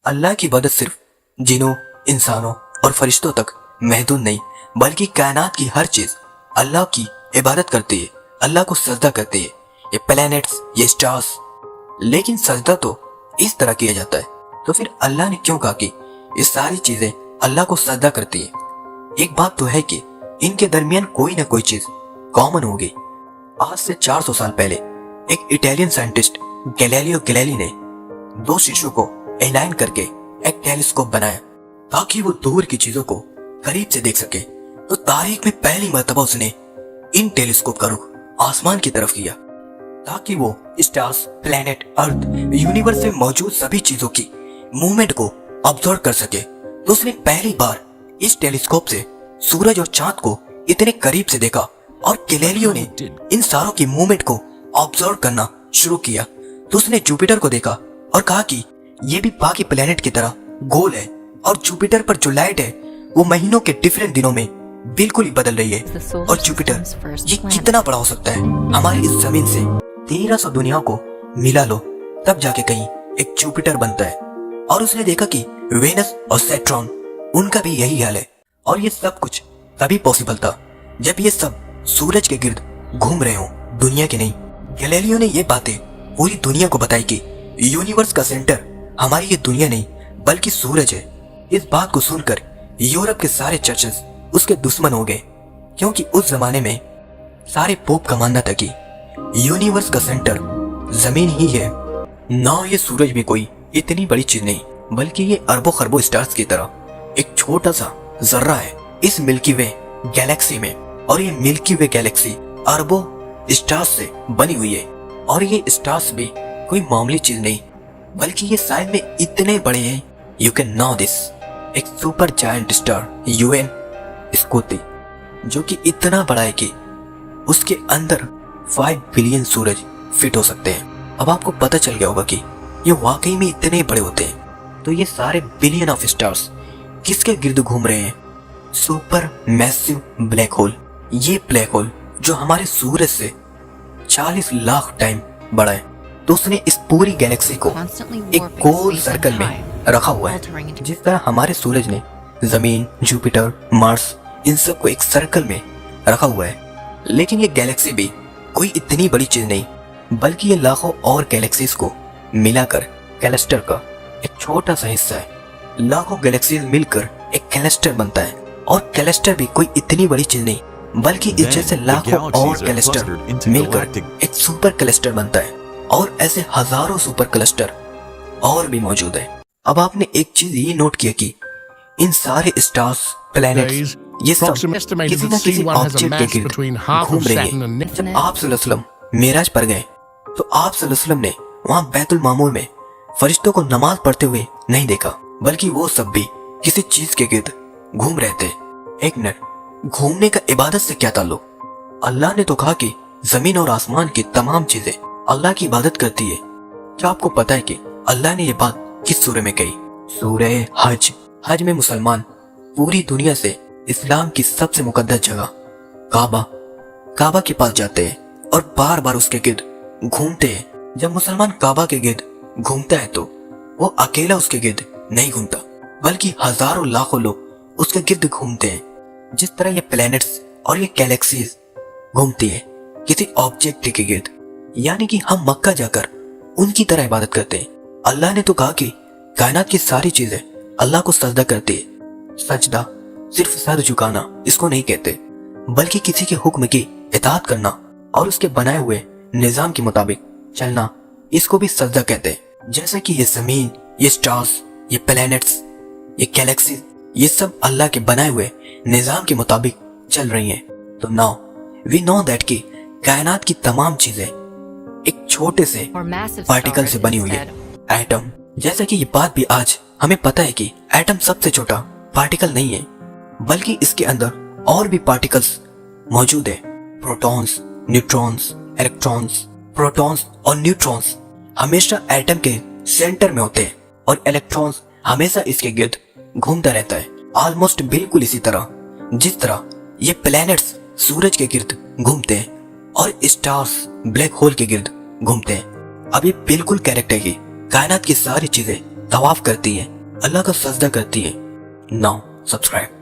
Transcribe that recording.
اللہ کی इबादत सिर्फ जिनों, इंसानों और फरिश्तों तक महदूद नहीं, बल्कि कायनात की हर चीज अल्लाह की इबादत करती है, अल्लाह को सजदा करती है। ये प्लैनेट्स, ये स्टार्स। लेकिन सजदा तो इस तरह किया जाता है, तो फिर अल्लाह ने क्यों कहा कि ये सारी चीजें अल्लाह को सजदा करती है? एक बात तो है कि इनके दरमियान कोई ना कोई चीज कॉमन होगी। आज से 400 साल पहले एक इटालियन साइंटिस्ट गैलीलियो गैलीली ने दो शीशों को एलाइन करके एक टेलीस्कोप बनाया ताकि वो दूर की चीजों को करीब से देख सके। तो तारीख में पहली मर्तबा उसने इन टेलीस्कोप का रुख आसमान की तरफ किया ताकि वो स्टार्स, प्लेनेट, अर्थ, यूनिवर्स में मौजूद सभी चीजों की मूवमेंट को ऑब्जर्व कर सके। तो उसने पहली बार इस टेलीस्कोप से सूरज और चांद को इतने करीब से देखा और गैलीलियो ने इन सारों की मूवमेंट को ऑब्जर्व करना शुरू किया। तो उसने जुपिटर को देखा और कहा कि ये भी बाकी प्लेनेट की तरह गोल है और जुपिटर पर जो लाइट है वो महीनों के डिफरेंट दिनों में बिल्कुल ही बदल रही है। और जुपिटर ये कितना बड़ा हो सकता है? हमारी इस जमीन से 1300 दुनियाओं को मिला लो तब जाके कहीं एक जुपिटर बनता है। और उसने देखा कि वेनस और सैटर्न उनका भी यही हाल है। और ये सब कुछ तभी पॉसिबल था जब ये सब सूरज के गिर्द घूम रहे हों, दुनिया के नहीं। गैलीलियो ने ये बातें पूरी दुनिया को बताई कि यूनिवर्स का सेंटर हमारी ये दुनिया नहीं बल्कि सूरज है। इस बात को सुनकर यूरोप के सारे चर्चेस उसके दुश्मन हो गए, क्योंकि उस जमाने में सारे पोप का मानना था कि यूनिवर्स का सेंटर जमीन ही है। ना ये सूरज भी कोई इतनी बड़ी चीज नहीं, बल्कि ये अरबों खरबों स्टार्स की तरह एक छोटा सा जर्रा है इस मिल्की वे गैलेक्सी में। और ये मिल्की वे गैलेक्सी अरबों स्टार्स से बनी हुई है। और ये स्टार्स भी कोई मामूली चीज नहीं, बल्कि ये साइज में इतने बड़े हैं, यू कैन नो दिस। एक सुपर जायंट स्टार यूएन स्कूती, जो कि इतना बड़ा है कि उसके अंदर 5 बिलियन सूरज फिट हो सकते हैं। अब आपको पता चल गया होगा कि ये वाकई में इतने बड़े होते हैं। तो ये सारे बिलियन ऑफ स्टार्स किसके गिर्द घूम रहे हैं? Super massive black hole. ये ब्लैक होल जो हमारे सूरज से 40 लाख टाइम बड़ा है। तो उसने इस पूरी गैलेक्सी को एक गोल सर्कल में रखा हुआ है, जिस तरह हमारे सूरज ने जमीन, जुपिटर, मार्स इन सब को एक सर्कल में रखा हुआ है। लेकिन ये गैलेक्सी भी कोई इतनी बड़ी चीज नहीं, बल्कि ये लाखों और गैलेक्सीज को मिलाकर क्लस्टर का एक छोटा सा हिस्सा है। लाखों गैलेक्सीज मिलकर एक क्लस्टर बनता है। और क्लस्टर भी कोई इतनी बड़ी चीज नहीं, बल्कि इस जैसे लाखों और क्लस्टर मिलकर एक सुपर क्लस्टर बनता है। और ऐसे हजारों सुपर क्लस्टर और भी मौजूद है। अब आपने एक चीज ये नोट किया कि इन सारे स्टार्स, प्लैनेट्स, ये सब किसी न किसी ऑब्जेक्ट के गिर्द घूम रही है। जब आप सल्लल्लाहु अलैहि वसल्लम मेराज पर गए तो आप सल्लल्लाहु अलैहि वसल्लम ने वहां बैतुल मामूर में फरिश्तों को नमाज पढ़ते हुए नहीं देखा, बल्कि वो सब भी किसी चीज के गिर्द घूम रहे थे। एक मिनट, घूमने का इबादत से क्या ताल्लुक? अल्लाह ने तो कहा कि जमीन और आसमान की तमाम चीजें अल्लाह की इबादत करती है। क्या आपको पता है कि अल्लाह ने ये बात किस सूरह में कही? सूरह हज। हज में मुसलमान पूरी दुनिया से इस्लाम की सबसे मुकद्दस जगह काबा के पास जाते हैं और बार बार उसके गिर्द घूमते हैं। जब मुसलमान काबा के गिर्द घूमता है तो वो अकेला उसके गिर्द नहीं घूमता, बल्कि हजारों लाखों लोग उसके गिर्द घूमते हैं। जिस तरह ये प्लैनेट्स और ये गैलेक्सीज घूमती है किसी ऑब्जेक्ट के गिर्द, यानी कि हम मक्का जाकर उनकी तरह इबादत करते हैं। अल्लाह ने तो कहा कि कायनात की सारी चीजें अल्लाह को सजदा करती है। सजदा सिर्फ सर झुकाना इसको नहीं कहते, बल्कि किसी के हुक्म की इताअत करना और उसके बनाए हुए निजाम के मुताबिक चलना, इसको भी सजदा कहते हैं। जैसे कि ये जमीन, ये स्टार्स, ये प्लैनेट्स, ये गैलेक्सीज, ये सब अल्लाह के बनाए हुए निजाम के मुताबिक चल रही हैं। तो नाउ वी नो दैट कि कायनात की तमाम चीजें एक छोटे से पार्टिकल से बनी हुई है, एटम। जैसा कि ये बात भी आज हमें पता है कि एटम सबसे छोटा पार्टिकल नहीं है, बल्कि इसके अंदर और भी पार्टिकल्स मौजूद है। Protons, neutrons, electrons. प्रोटॉन्स और न्यूट्रॉन्स हमेशा एटम के सेंटर में होते हैं और इलेक्ट्रॉन्स हमेशा इसके गिर्द घूमता रहता है, ऑलमोस्ट बिल्कुल इसी तरह जिस तरह ये प्लैनेट्स सूरज के गिर्द घूमते हैं और स्टार्स ब्लैक होल के गिर्द घूमते हैं। अब ये बिल्कुल करेक्ट है कि कायनात की सारी चीजें तवाफ करती हैं اللہ کا سجدہ کرتی ہے. Now subscribe.